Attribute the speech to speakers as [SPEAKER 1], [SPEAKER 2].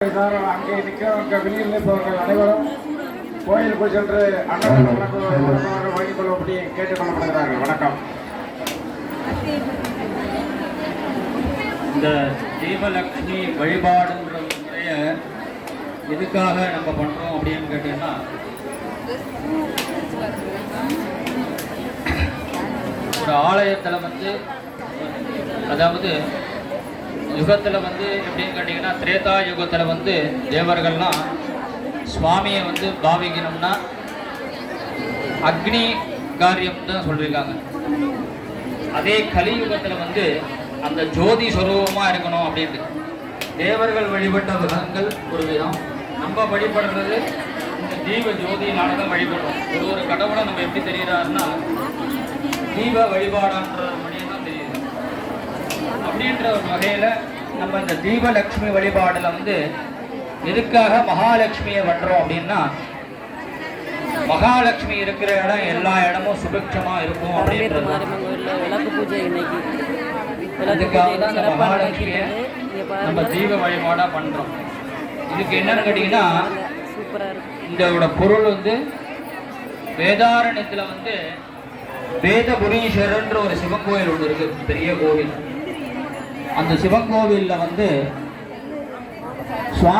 [SPEAKER 1] அங்கே நிற்கிறவங்க வெளியில் இருப்பவர்கள் அனைவரும் கோயிலுக்குள் சென்று அண்ணன் வழங்கிக் கொள்ளும்படி கேட்டுக்கொள்ளப்படுகிறார்கள். வணக்கம்.
[SPEAKER 2] இந்த தீபலட்சுமி வழிபாடுன்ற முறைய எதுக்காக நம்ம பண்றோம் அப்படின்னு கேட்டீங்கன்னா, ஒரு ஆலயத்தில் அதாவது யுகத்தில் எப்படின்னு கேட்டிங்கன்னா, திரேதா யுகத்தில் தேவர்கள்லாம் சுவாமியை பாவிக்கணும்னா அக்னி காரியம் தான் சொல்லியிருக்காங்க. அதே கலியுகத்தில் அந்த ஜோதி ஸ்வரூபமாக இருக்கணும் அப்படின்ட்டு தேவர்கள் வழிபட்ட விதங்கள் ஒரு விதம், நம்ம வழிபடுறது இந்த தீப ஜோதியினால தான் வழிபடுறோம். ஒரு கடவுளை நம்ம எப்படி தெரிகிறாருன்னா தீப வழிபாடான்ற மணியம் தான் தெரியுது. அப்படின்ற ஒரு வகையில் நம்ம இந்த தீபலட்சுமி வழிபாடில் எதுக்காக மகாலட்சுமியை பண்ணுறோம் அப்படின்னா, மகாலட்சுமி இருக்கிற இடம் எல்லா இடமும் சுபிக்ஷமாக இருக்கும் அப்படின்றது. அதுக்காக தான் இந்த மகாலட்சுமியை நம்ம தீப வழிபாடாக பண்ணுறோம். இதுக்கு என்னன்னு கேட்டிங்கன்னா, இதோட பொருள் வேதாரண்யத்தில் வேதபுரீஸ்வரன்ற ஒரு சிவன் கோயில் ஒன்று இருக்கு, பெரிய கோவில். அந்த சிவன் கோவிலில் சுவாமி